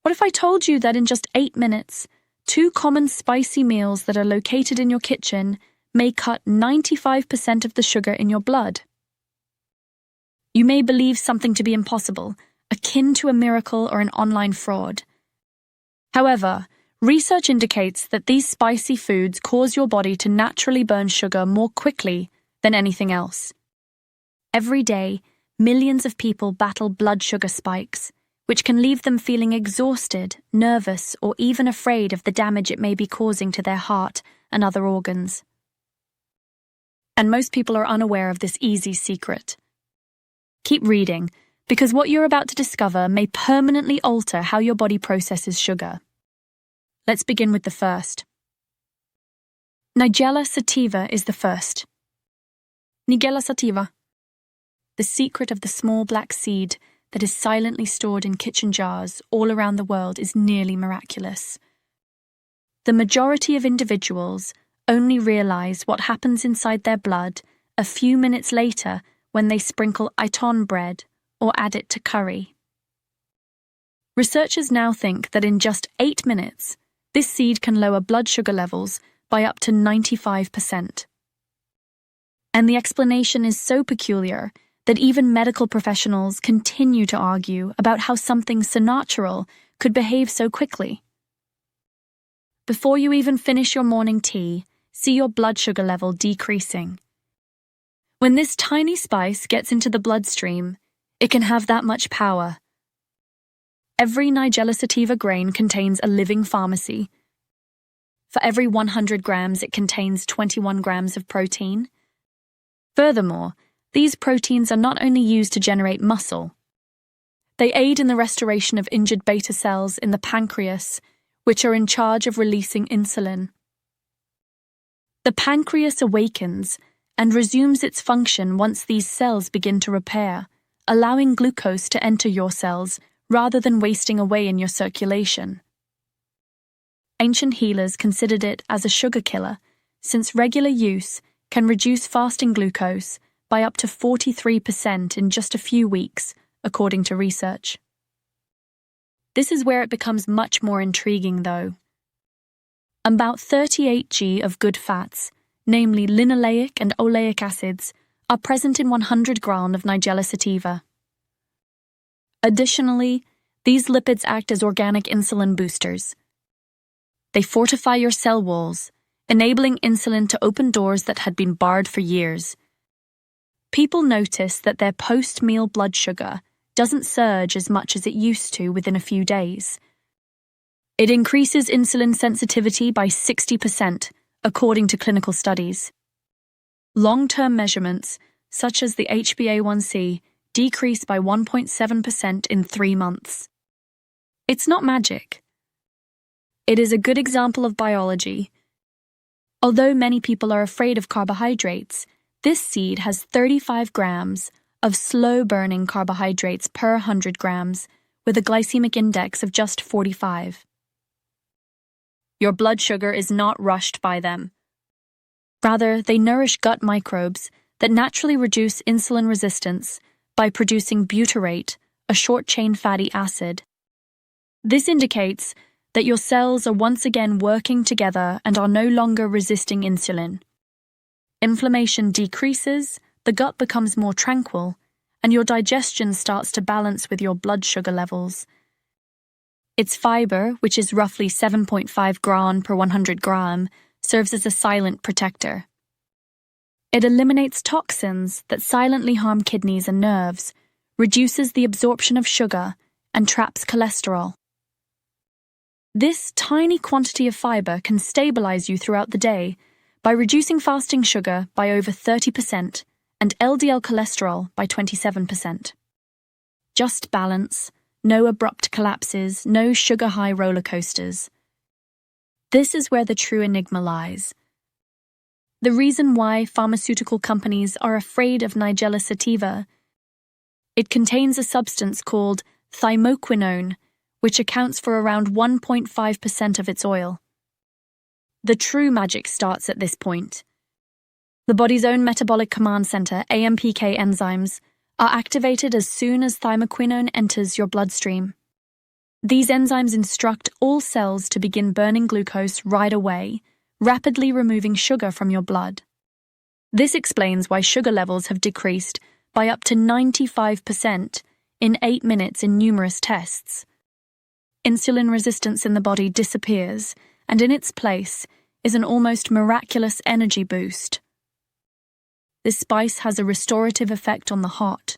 What if I told you that in just 8 minutes, 2 common spicy meals that are located in your kitchen may cut 95% of the sugar in your blood? You may believe something to be impossible, akin to a miracle or an online fraud. However, research indicates that these spicy foods cause your body to naturally burn sugar more quickly than anything else. Every day, millions of people battle blood sugar spikes, which can leave them feeling exhausted, nervous, or even afraid of the damage it may be causing to their heart and other organs. And most people are unaware of this easy secret. Keep reading, because what you're about to discover may permanently alter how your body processes sugar. Let's begin with the first. Nigella sativa is the first. Nigella sativa, the secret of the small black seed that is silently stored in kitchen jars all around the world, is nearly miraculous. The majority of individuals only realize what happens inside their blood a few minutes later when they sprinkle iton bread or add it to curry. Researchers now think that in just 8 minutes, this seed can lower blood sugar levels by up to 95%. And the explanation is so peculiar that even medical professionals continue to argue about how something so natural could behave so quickly. Before you even finish your morning tea, see your blood sugar level decreasing. When this tiny spice gets into the bloodstream, it can have that much power. Every Nigella sativa grain contains a living pharmacy. For every 100 grams, it contains 21 grams of protein. Furthermore, these proteins are not only used to generate muscle. They aid in the restoration of injured beta cells in the pancreas, which are in charge of releasing insulin. The pancreas awakens and resumes its function once these cells begin to repair, allowing glucose to enter your cells rather than wasting away in your circulation. Ancient healers considered it as a sugar killer, since regular use can reduce fasting glucose by up to 43% in just a few weeks, according to research. This is where it becomes much more intriguing, though. About 38 g of good fats, namely linoleic and oleic acids, are present in 100 grams of Nigella sativa. Additionally, these lipids act as organic insulin boosters. They fortify your cell walls, enabling insulin to open doors that had been barred for years. People notice that their post-meal blood sugar doesn't surge as much as it used to within a few days. It increases insulin sensitivity by 60%, according to clinical studies. Long-term measurements, such as the HbA1c, decrease by 1.7% in 3 months. It's not magic. It is a good example of biology. Although many people are afraid of carbohydrates, this seed has 35 grams of slow-burning carbohydrates per 100 grams, with a glycemic index of just 45. Your blood sugar is not rushed by them. Rather, they nourish gut microbes that naturally reduce insulin resistance by producing butyrate, a short-chain fatty acid. This indicates that your cells are once again working together and are no longer resisting insulin. Inflammation decreases, the gut becomes more tranquil, and your digestion starts to balance with your blood sugar levels. Its fiber, which is roughly 7.5 gram per 100 gram, serves as a silent protector. It eliminates toxins that silently harm kidneys and nerves, reduces the absorption of sugar, and traps cholesterol. This tiny quantity of fiber can stabilize you throughout the day by reducing fasting sugar by over 30% and LDL cholesterol by 27%. Just balance, no abrupt collapses, no sugar-high roller coasters. This is where the true enigma lies. The reason why pharmaceutical companies are afraid of Nigella sativa: it contains a substance called thymoquinone, which accounts for around 1.5% of its oil. The true magic starts at this point. The body's own metabolic command center, AMPK enzymes, are activated as soon as thymoquinone enters your bloodstream. These enzymes instruct all cells to begin burning glucose right away, rapidly removing sugar from your blood. This explains why sugar levels have decreased by up to 95% in 8 minutes in numerous tests. Insulin resistance in the body disappears, and in its place is an almost miraculous energy boost. This spice has a restorative effect on the heart.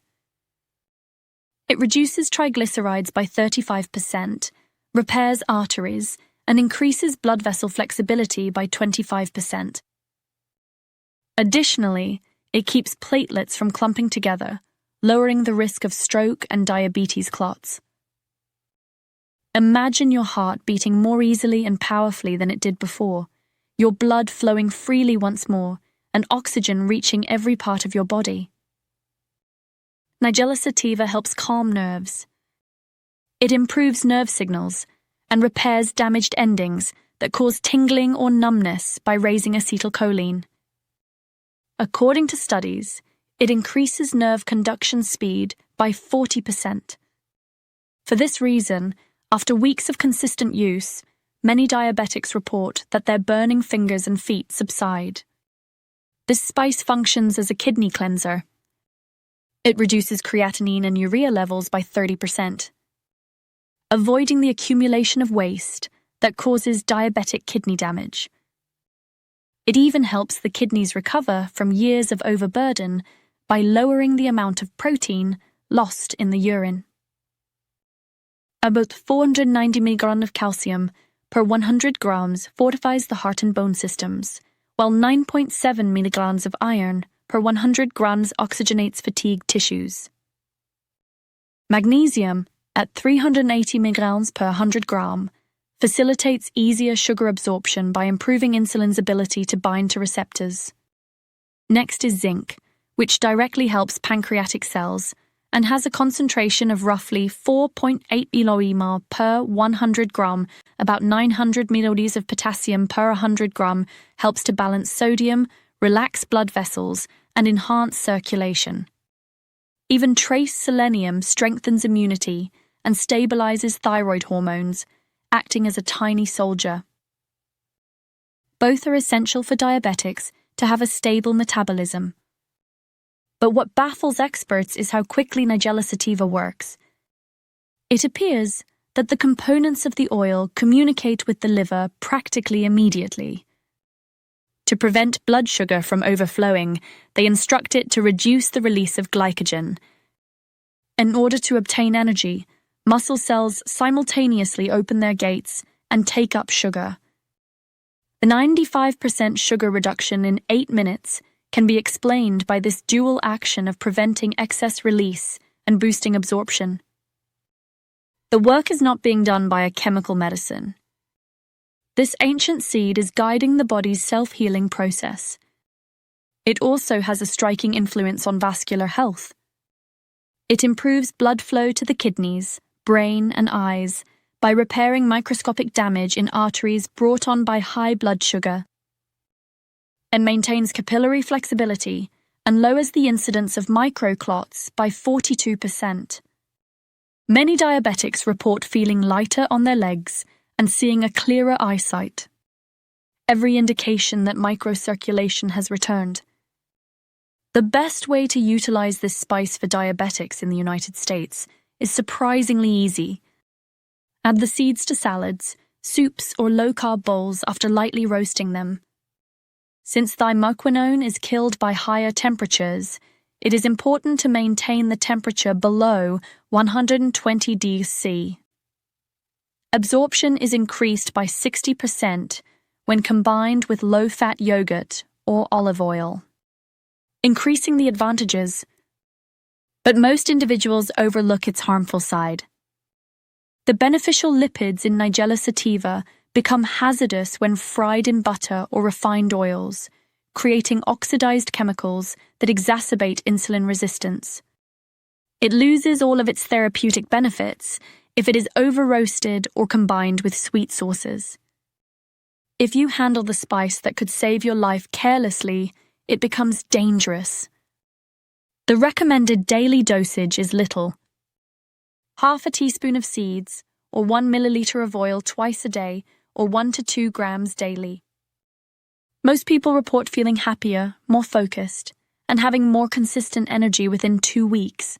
It reduces triglycerides by 35%, repairs arteries, and increases blood vessel flexibility by 25%. Additionally, it keeps platelets from clumping together, lowering the risk of stroke and diabetes clots. Imagine your heart beating more easily and powerfully than it did before, your blood flowing freely once more, and oxygen reaching every part of your body. Nigella sativa helps calm nerves. It improves nerve signals and repairs damaged endings that cause tingling or numbness by raising acetylcholine. According to studies, it increases nerve conduction speed by 40%. For this reason, after weeks of consistent use, many diabetics report that their burning fingers and feet subside. This spice functions as a kidney cleanser. It reduces creatinine and urea levels by 30%, avoiding the accumulation of waste that causes diabetic kidney damage. It even helps the kidneys recover from years of overburden by lowering the amount of protein lost in the urine. About 490 mg of calcium per 100 grams fortifies the heart and bone systems, while 9.7 mg of iron per 100 grams oxygenates fatigued tissues. Magnesium, at 380 mg per 100 gram, facilitates easier sugar absorption by improving insulin's ability to bind to receptors. Next is zinc, which directly helps pancreatic cells and has a concentration of roughly 4.8 millimolar per 100 gram. About 900 milliliters of potassium per 100 gram helps to balance sodium, relax blood vessels, and enhance circulation. Even trace selenium strengthens immunity and stabilizes thyroid hormones, acting as a tiny soldier. Both are essential for diabetics to have a stable metabolism. But what baffles experts is how quickly Nigella sativa works. It appears that the components of the oil communicate with the liver practically immediately. To prevent blood sugar from overflowing, they instruct it to reduce the release of glycogen. In order to obtain energy, muscle cells simultaneously open their gates and take up sugar. The 95% sugar reduction in 8 minutes can be explained by this dual action of preventing excess release and boosting absorption. The work is not being done by a chemical medicine. This ancient seed is guiding the body's self-healing process. It also has a striking influence on vascular health. It improves blood flow to the kidneys, brain, and eyes by repairing microscopic damage in arteries brought on by high blood sugar. It maintains capillary flexibility and lowers the incidence of microclots by 42%. Many diabetics report feeling lighter on their legs and seeing a clearer eyesight. Every indication that microcirculation has returned. The best way to utilize this spice for diabetics in the United States is surprisingly easy. Add the seeds to salads, soups, or low-carb bowls after lightly roasting them. Since thymoquinone is killed by higher temperatures, it is important to maintain the temperature below 120 degrees C. Absorption is increased by 60% when combined with low-fat yogurt or olive oil, increasing the advantages. But most individuals overlook its harmful side. The beneficial lipids in Nigella sativa become hazardous when fried in butter or refined oils, creating oxidized chemicals that exacerbate insulin resistance. It loses all of its therapeutic benefits if it is over-roasted or combined with sweet sauces. If you handle the spice that could save your life carelessly, it becomes dangerous. The recommended daily dosage is little. Half a teaspoon of seeds, or 1 milliliter of oil twice a day, or 1 to 2 grams daily. Most people report feeling happier, more focused, and having more consistent energy within 2 weeks.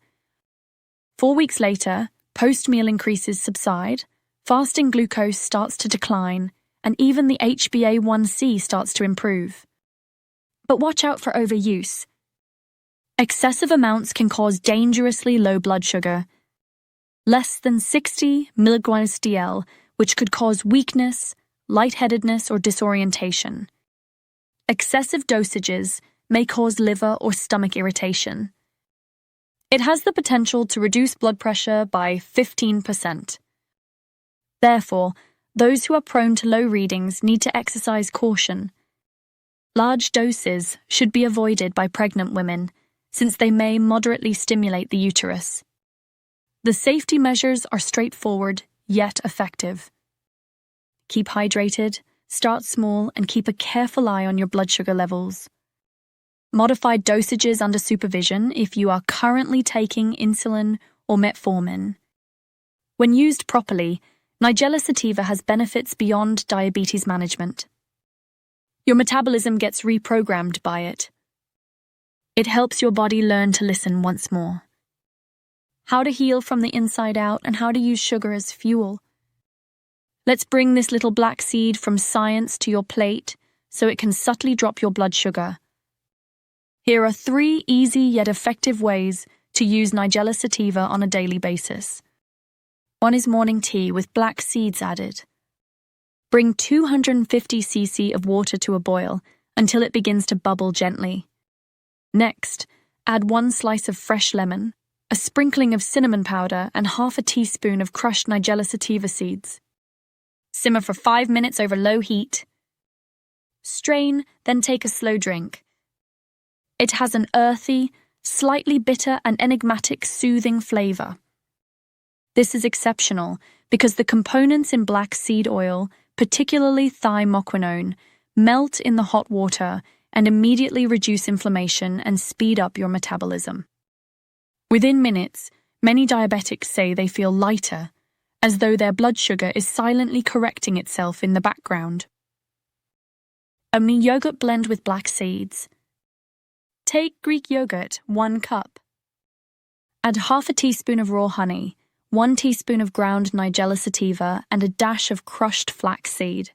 4 weeks later, post-meal increases subside, fasting glucose starts to decline, and even the HbA1c starts to improve. But watch out for overuse. Excessive amounts can cause dangerously low blood sugar, less than 60 milligrams DL, which could cause weakness, lightheadedness, or disorientation. Excessive dosages may cause liver or stomach irritation. It has the potential to reduce blood pressure by 15%. Therefore, those who are prone to low readings need to exercise caution. Large doses should be avoided by pregnant women, since they may moderately stimulate the uterus. The safety measures are straightforward, yet effective. Keep hydrated, start small, and keep a careful eye on your blood sugar levels. Modified dosages under supervision if you are currently taking insulin or metformin. When used properly, Nigella sativa has benefits beyond diabetes management. Your metabolism gets reprogrammed by it. It helps your body learn to listen once more. How to heal from the inside out and how to use sugar as fuel. Let's bring this little black seed from science to your plate so it can subtly drop your blood sugar. Here are 3 easy yet effective ways to use Nigella sativa on a daily basis. 1 is morning tea with black seeds added. Bring 250 cc of water to a boil until it begins to bubble gently. Next, add 1 slice of fresh lemon, a sprinkling of cinnamon powder, and half a teaspoon of crushed Nigella sativa seeds. Simmer for 5 minutes over low heat. Strain, then take a slow drink. It has an earthy, slightly bitter and enigmatic soothing flavor. This is exceptional because the components in black seed oil, particularly thymoquinone, melt in the hot water and immediately reduce inflammation and speed up your metabolism. Within minutes, many diabetics say they feel lighter, as though their blood sugar is silently correcting itself in the background. A yogurt blend with black seeds. Take Greek yogurt, 1 cup. Add half a teaspoon of raw honey, 1 teaspoon of ground Nigella sativa, and a dash of crushed flaxseed.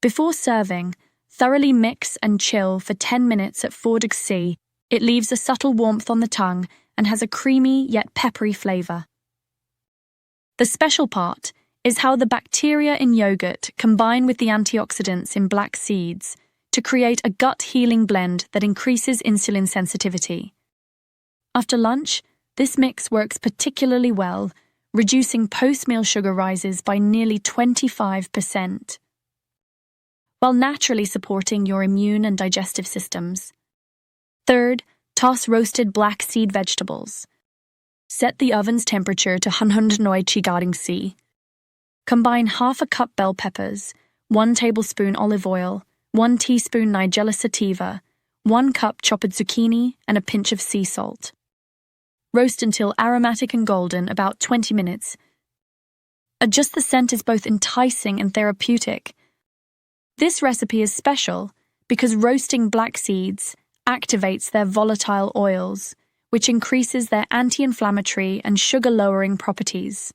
Before serving, thoroughly mix and chill for 10 minutes at 4 degrees C. It leaves a subtle warmth on the tongue and has a creamy yet peppery flavor. The special part is how the bacteria in yogurt combine with the antioxidants in black seeds to create a gut-healing blend that increases insulin sensitivity. After lunch, this mix works particularly well, reducing post-meal sugar rises by nearly 25%, while naturally supporting your immune and digestive systems. Third, toss roasted black seed vegetables. Set the oven's temperature to 190 C. Combine half a cup bell peppers, 1 tablespoon olive oil, 1 teaspoon Nigella sativa, 1 cup chopped zucchini, and a pinch of sea salt. Roast until aromatic and golden, about 20 minutes. Just the scent is both enticing and therapeutic. This recipe is special because roasting black seeds activates their volatile oils, which increases their anti-inflammatory and sugar-lowering properties.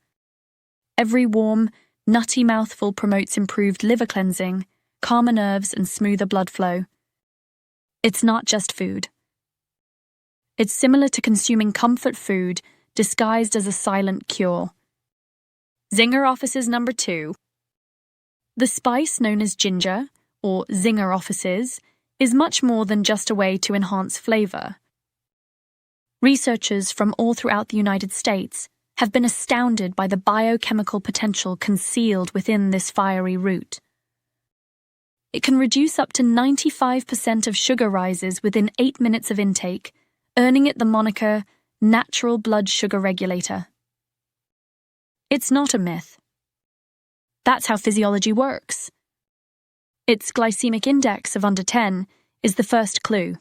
Every warm, nutty mouthful promotes improved liver cleansing, calmer nerves, and smoother blood flow. It's not just food. It's similar to consuming comfort food disguised as a silent cure. Zinger offices number 2. The spice known as ginger, or zinger offices, is much more than just a way to enhance flavor. Researchers from all throughout the United States have been astounded by the biochemical potential concealed within this fiery root. It can reduce up to 95% of sugar rises within 8 minutes of intake, earning it the moniker natural blood sugar regulator. It's not a myth. That's how physiology works. Its glycemic index of under 10 is the first clue.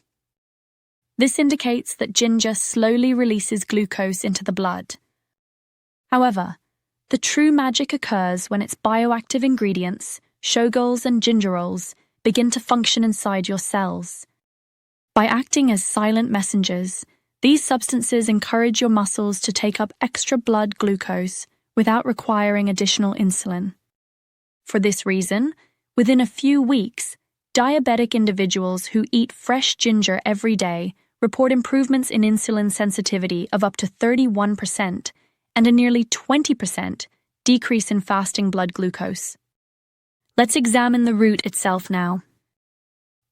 This indicates that ginger slowly releases glucose into the blood. However, The true magic occurs when its bioactive ingredients, shogols and gingerols, begin to function inside your cells. By acting as silent messengers, these substances encourage your muscles to take up extra blood glucose without requiring additional insulin. For this reason, within a few weeks, diabetic individuals who eat fresh ginger every day report improvements in insulin sensitivity of up to 31% and a nearly 20% decrease in fasting blood glucose. Let's examine the root itself now.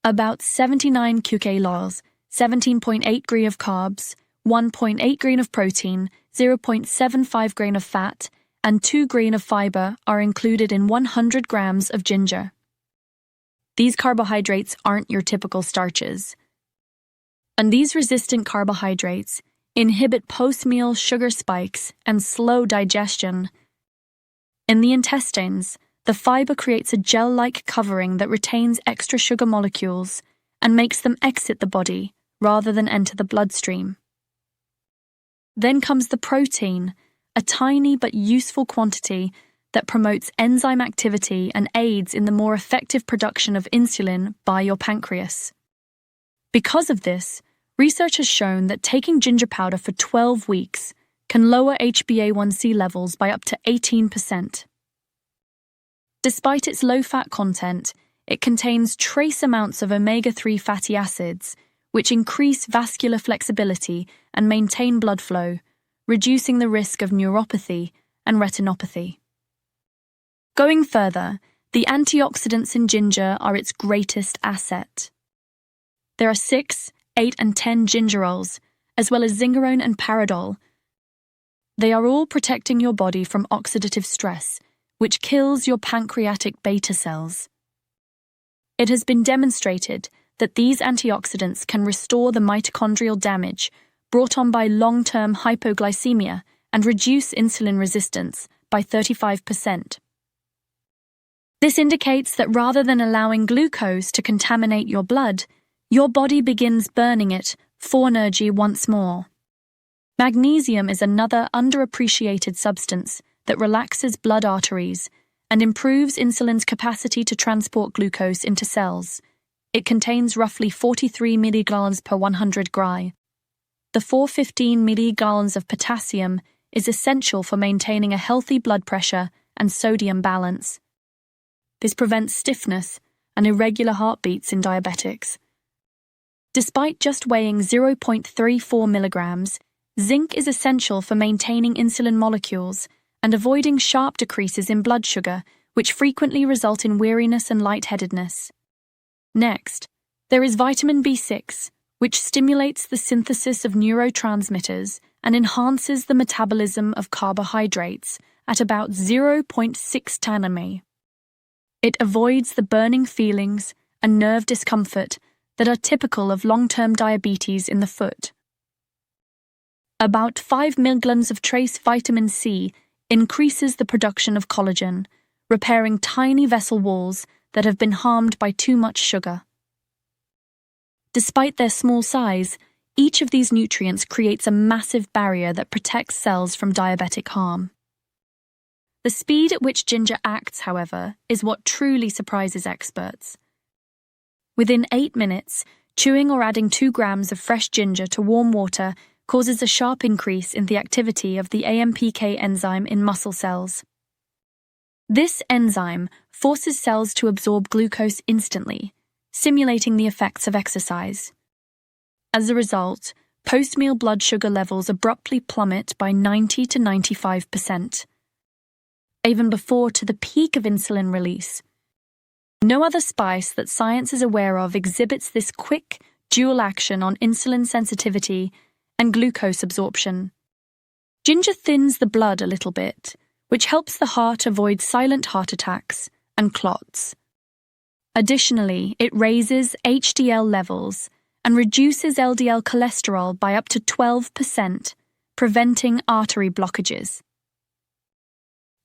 About 79 kcal, 17.8 g of carbs, 1.8 g of protein, 0.75 g of fat, and 2 g of fiber are included in 100 grams of ginger. These carbohydrates aren't your typical starches. And these resistant carbohydrates inhibit post-meal sugar spikes and slow digestion. In the intestines, the fiber creates a gel-like covering that retains extra sugar molecules and makes them exit the body rather than enter the bloodstream. Then comes the protein, a tiny but useful quantity that promotes enzyme activity and aids in the more effective production of insulin by your pancreas. Because of this, research has shown that taking ginger powder for 12 weeks can lower HbA1c levels by up to 18%. Despite its low fat content, it contains trace amounts of omega-3 fatty acids, which increase vascular flexibility and maintain blood flow, reducing the risk of neuropathy and retinopathy. Going further, the antioxidants in ginger are its greatest asset. There are 6, 8, and 10 gingerols, as well as zingerone and paradol. They are all protecting your body from oxidative stress, which kills your pancreatic beta cells. It has been demonstrated that these antioxidants can restore the mitochondrial damage brought on by long-term hypoglycemia and reduce insulin resistance by 35%. This indicates that rather than allowing glucose to contaminate your blood, your body begins burning it for energy once more. Magnesium is another underappreciated substance that relaxes blood arteries and improves insulin's capacity to transport glucose into cells. It contains roughly 43 mg per 100 g. The 415 mg of potassium is essential for maintaining a healthy blood pressure and sodium balance. This prevents stiffness and irregular heartbeats in diabetics. Despite just weighing 0.34 milligrams, zinc is essential for maintaining insulin molecules and avoiding sharp decreases in blood sugar, which frequently result in weariness and lightheadedness. Next, there is vitamin B6, which stimulates the synthesis of neurotransmitters and enhances the metabolism of carbohydrates at about 0.6 nm. It avoids the burning feelings and nerve discomfort that are typical of long-term diabetes in the foot. About 5 mg of trace vitamin C increases the production of collagen, repairing tiny vessel walls that have been harmed by too much sugar. Despite their small size, each of these nutrients creates a massive barrier that protects cells from diabetic harm. The speed at which ginger acts, however, is what truly surprises experts. Within 8 minutes, chewing or adding 2 grams of fresh ginger to warm water causes a sharp increase in the activity of the AMPK enzyme in muscle cells. This enzyme forces cells to absorb glucose instantly, simulating the effects of exercise. As a result, post-meal blood sugar levels abruptly plummet by 90 to 95%, even before to the peak of insulin release. No other spice that science is aware of exhibits this quick, dual action on insulin sensitivity and glucose absorption. Ginger thins the blood a little bit, which helps the heart avoid silent heart attacks and clots. Additionally, it raises HDL levels and reduces LDL cholesterol by up to 12%, preventing artery blockages.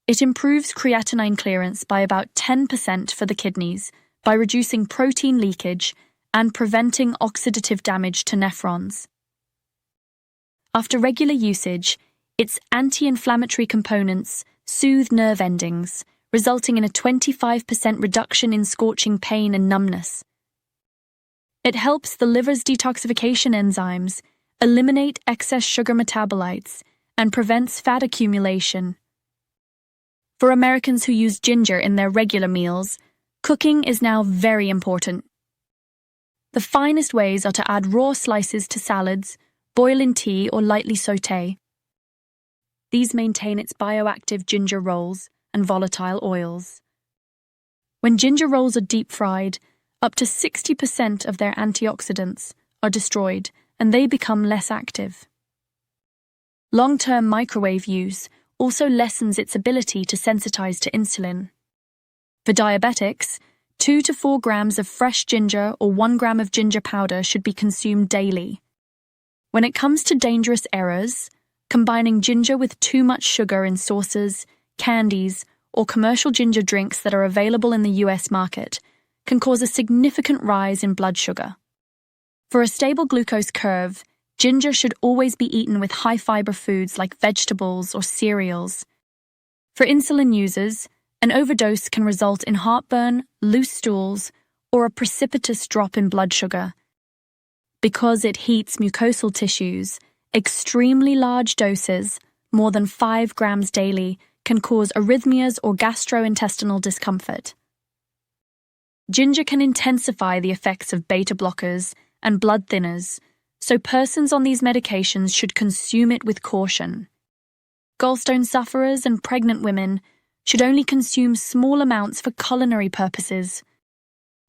It improves creatinine clearance by about 10% for the kidneys by reducing protein leakage and preventing oxidative damage to nephrons. After regular usage, its anti-inflammatory components soothe nerve endings, resulting in a 25% reduction in scorching pain and numbness. It helps the liver's detoxification enzymes eliminate excess sugar metabolites and prevents fat accumulation. For Americans who use ginger in their regular meals, cooking is now very important. The finest ways are to add raw slices to salads, boil in tea, or lightly sauté. These maintain its bioactive ginger rolls and volatile oils. When ginger rolls are deep-fried, up to 60% of their antioxidants are destroyed and they become less active. Long-term microwave use also lessens its ability to sensitize to insulin. For diabetics, 2 to 4 grams of fresh ginger or 1 gram of ginger powder should be consumed daily. When it comes to dangerous errors, combining ginger with too much sugar in sauces, candies, or commercial ginger drinks that are available in the US market can cause a significant rise in blood sugar. For a stable glucose curve, ginger should always be eaten with high-fiber foods like vegetables or cereals. For insulin users, an overdose can result in heartburn, loose stools, or a precipitous drop in blood sugar. Because it heats mucosal tissues, extremely large doses, more than 5 grams daily, can cause arrhythmias or gastrointestinal discomfort. Ginger can intensify the effects of beta blockers and blood thinners, so persons on these medications should consume it with caution. Gallstone sufferers and pregnant women should only consume small amounts for culinary purposes.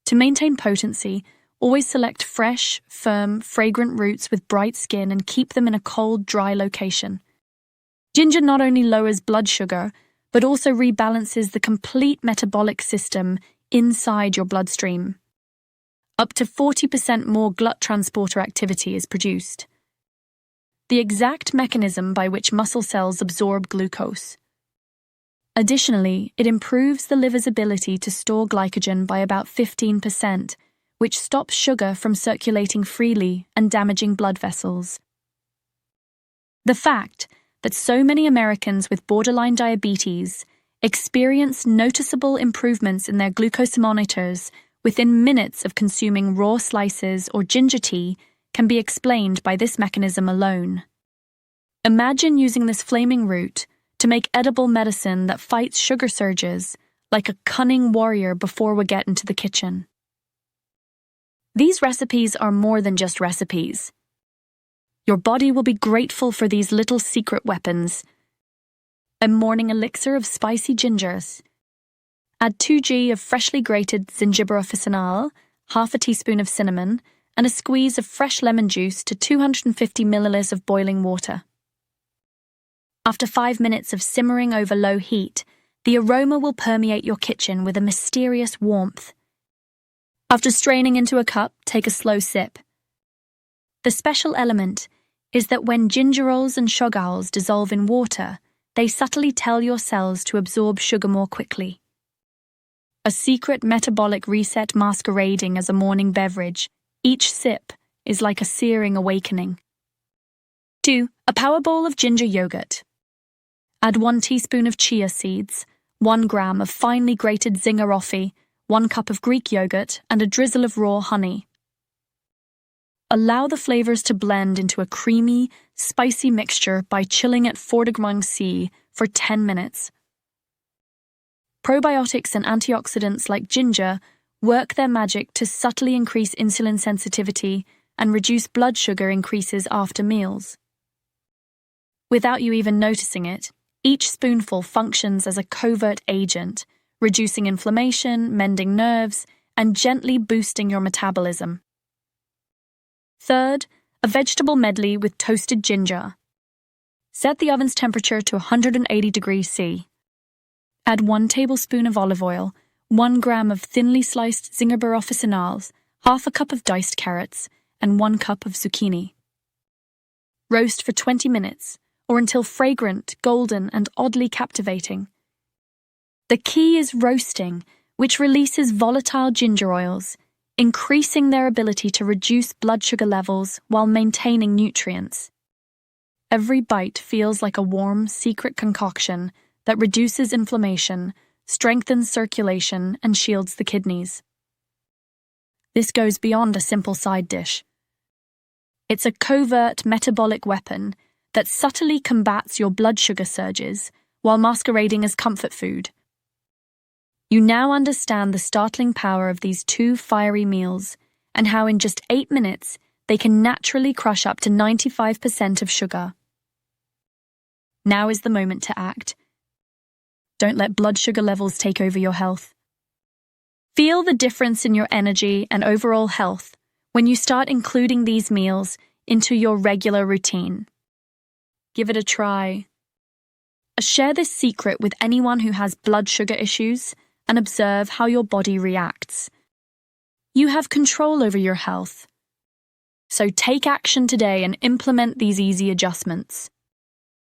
To maintain potency, always select fresh, firm, fragrant roots with bright skin and keep them in a cold, dry location. Ginger not only lowers blood sugar, but also rebalances the complete metabolic system inside your bloodstream. Up to 40% more glut transporter activity is produced. The exact mechanism by which muscle cells absorb glucose. Additionally, it improves the liver's ability to store glycogen by about 15%, which stops sugar from circulating freely and damaging blood vessels. The fact that so many Americans with borderline diabetes experience noticeable improvements in their glucose monitors within minutes of consuming raw slices or ginger tea can be explained by this mechanism alone. Imagine using this flaming root to make edible medicine that fights sugar surges like a cunning warrior before we get into the kitchen. These recipes are more than just recipes. Your body will be grateful for these little secret weapons. A morning elixir of spicy gingers. Add 2 g of freshly grated gingiber officinal, half a teaspoon of cinnamon, and a squeeze of fresh lemon juice to 250 milliliters of boiling water. After 5 minutes of simmering over low heat, the aroma will permeate your kitchen with a mysterious warmth. After straining into a cup, take a slow sip. The special element is that when gingerols and shoggols dissolve in water, they subtly tell your cells to absorb sugar more quickly. A secret metabolic reset masquerading as a morning beverage, each sip is like a searing awakening. 2. A power bowl of ginger yogurt. Add 1 teaspoon of chia seeds, 1 gram of finely grated zingaroffi, 1 cup of Greek yogurt, and a drizzle of raw honey. Allow the flavors to blend into a creamy, spicy mixture by chilling at 4 degrees C for 10 minutes. Probiotics and antioxidants like ginger work their magic to subtly increase insulin sensitivity and reduce blood sugar increases after meals. Without you even noticing it, each spoonful functions as a covert agent, reducing inflammation, mending nerves, and gently boosting your metabolism. Third, a vegetable medley with toasted ginger. Set the oven's temperature to 180 degrees C. Add 1 tablespoon of olive oil, 1 gram of thinly sliced zingiber officinals, half a cup of diced carrots, and 1 cup of zucchini. Roast for 20 minutes, or until fragrant, golden, and oddly captivating. The key is roasting, which releases volatile ginger oils, increasing their ability to reduce blood sugar levels while maintaining nutrients. Every bite feels like a warm, secret concoction that reduces inflammation, strengthens circulation, and shields the kidneys. This goes beyond a simple side dish. It's a covert metabolic weapon that subtly combats your blood sugar surges while masquerading as comfort food. You now understand the startling power of these two fiery meals and how in just 8 minutes they can naturally crush up to 95% of sugar. Now is the moment to act. Don't let blood sugar levels take over your health. Feel the difference in your energy and overall health when you start including these meals into your regular routine. Give it a try. Share this secret with anyone who has blood sugar issues and observe how your body reacts. You have control over your health. So take action today and implement these easy adjustments.